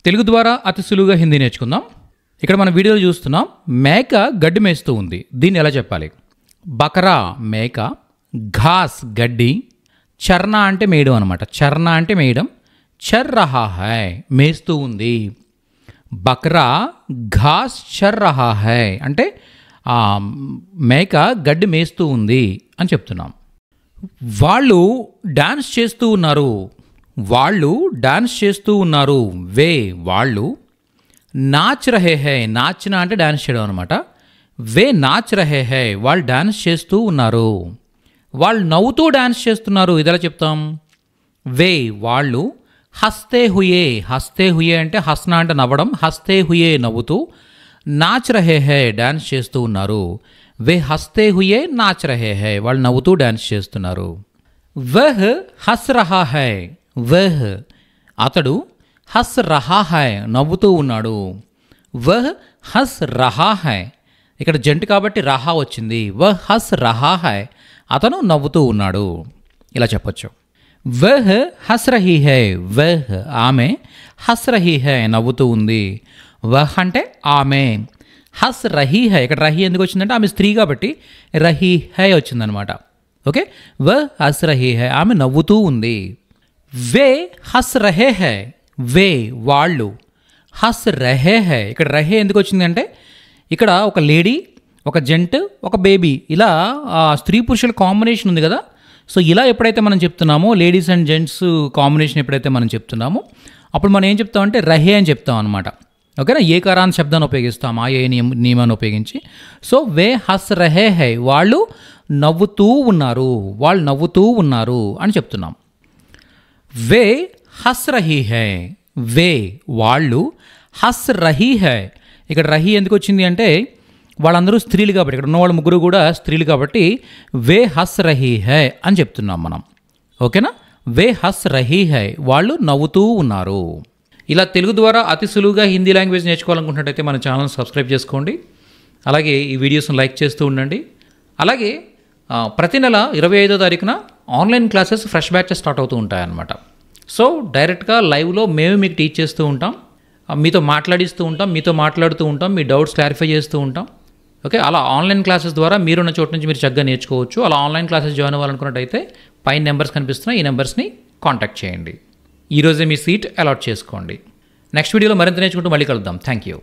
తెలుగు ద్వారా అతి సులువుగా హిందీ నేర్చుకుందాం. ఇక్కడ మన వీడియోలో చూస్తున్నాం, మేక గడ్డి మేస్తూ ఉంది. దీన్ని ఎలా చెప్పాలి? బకరా మేక, ఘాస్ గడ్డి, చర్నా అంటే మేయడం అనమాట. చర్నా అంటే మేయడం, చర్ రహా హై మేస్తూ ఉంది. బకరా ఘాస్ చర్ రహా హై అంటే మేక గడ్డి మేస్తూ ఉంది అని చెప్తున్నాం. వాళ్ళు డాన్స్ చేస్తూ ఉన్నారు. వాళ్ళు డాన్స్ చేస్తూ ఉన్నారు. వే వాళ్ళు. నాచ్ రహే హై, నాచన అంటే డాన్స్ చేయడం అనమాట. వే నాచ్ రహే హై వాళ్ళు డాన్స్ చేస్తూ ఉన్నారు. వాళ్ళు నవ్వుతూ డాన్స్ చేస్తున్నారు. ఇది ఎలా చెప్తాం? వే వాళ్ళు. హస్తే హుయే, హస్తే హుయే అంటే హస్నా అంటే నవ్వడం, హస్తే హుయే నవ్వుతూ, నాచ్ రహే హై డాన్స్ చేస్తూ ఉన్నారు. వే హస్తే హుయే నాచ్ రహే హై వాళ్ళు నవ్వుతూ డాన్స్ చేస్తున్నారు. వహ్ హస్ రహా హై, వహ్ అతడు, హస్ రహా హై నవ్వుతూ ఉన్నాడు. వహ్ హస్ రహా హై ఇక్కడ జంట కాబట్టి రహా వచ్చింది. వహ్ హస్ రహా హై అతను నవ్వుతూ ఉన్నాడు. ఇలా చెప్పొచ్చు. వహ్ హస్ రహీ హై, వహ్ ఆమె, హస్ రహీ హై నవ్వుతూ ఉంది. వహ్ అంటే ఆమె, హస్ రహీ హై ఇక్కడ రహీ ఎందుకు వచ్చిందంటే ఆమె స్త్రీ కాబట్టి రహీ హై వచ్చిందనమాట. ఓకే, వహ్ హస్ రహీ హై ఆమె నవ్వుతూ ఉంది. వే హస్ రహే హై, వే వాళ్ళు, హస్ రహే హై ఇక్కడ రహే ఎందుకు వచ్చింది అంటే ఇక్కడ ఒక లేడీ, ఒక జెంట్, ఒక బేబీ, ఇలా స్త్రీ పురుషుల కాంబినేషన్ ఉంది కదా. సో ఇలా ఎప్పుడైతే మనం చెప్తున్నామో, లేడీస్ అండ్ జెంట్స్ కాంబినేషన్ ఎప్పుడైతే మనం చెప్తున్నామో అప్పుడు మనం ఏం చెప్తామంటే రహే అని చెప్తాం అనమాట. ఓకేనా, ఏ కారాన్ శబ్దాన్ని ఉపయోగిస్తాం, ఆ ఏ నియమాన్ని ఉపయోగించి. సో వే హస్ రహే హై వాళ్ళు నవ్వుతూ ఉన్నారు, వాళ్ళు నవ్వుతూ ఉన్నారు అని చెప్తున్నాం. వే హస్ రహీ హై, వే వాళ్ళు, హస్ రహీ హై ఇక్కడ రహీ ఎందుకు వచ్చింది అంటే వాళ్ళందరూ స్త్రీలు కాబట్టి, ఇక్కడ ఉన్నవాళ్ళు ముగ్గురు కూడా స్త్రీలు కాబట్టి వే హస్ రహీ హై అని చెప్తున్నాం మనం. ఓకేనా, వే హస్ రహీ హై వాళ్ళు నవ్వుతూ ఉన్నారు. ఇలా తెలుగు ద్వారా అతి సులువుగా హిందీ లాంగ్వేజ్ నేర్చుకోవాలనుకుంటున్నట్టయితే మన ఛానల్ సబ్స్క్రైబ్ చేసుకోండి. అలాగే ఈ వీడియోస్ని లైక్ చేస్తూ ఉండండి. అలాగే ప్రతి నెల 25వ తారీఖున online classes fresh batches start అవుతూ ఉంటాయన్నమాట. సో డైరెక్ట్గా లైవ్లో మేము మీకు టీచ్ చేస్తూ ఉంటాం, మీతో మాట్లాడిస్తూ ఉంటాం, మీతో మాట్లాడుతూ ఉంటాం, మీ డౌట్స్ క్లారిఫై చేస్తూ ఉంటాం. ఓకే, అలా ఆన్లైన్ క్లాసెస్ ద్వారా మీరున్న చోటు నుంచి మీరు చక్కగా నేర్చుకోవచ్చు. అలా ఆన్లైన్ క్లాసెస్ జాయిన్ అవ్వాలనుకున్నట్టయితే పైన నెంబర్స్ కనిపిస్తున్నాయి, ఈ నెంబర్స్ని కాంటాక్ట్ చేయండి. ఈరోజే మీ సీట్ అలాట్ చేసుకోండి. నెక్స్ట్ వీడియోలో మరింత నేర్చుకుంటూ మళ్ళీ కలుద్దాం. Thank you.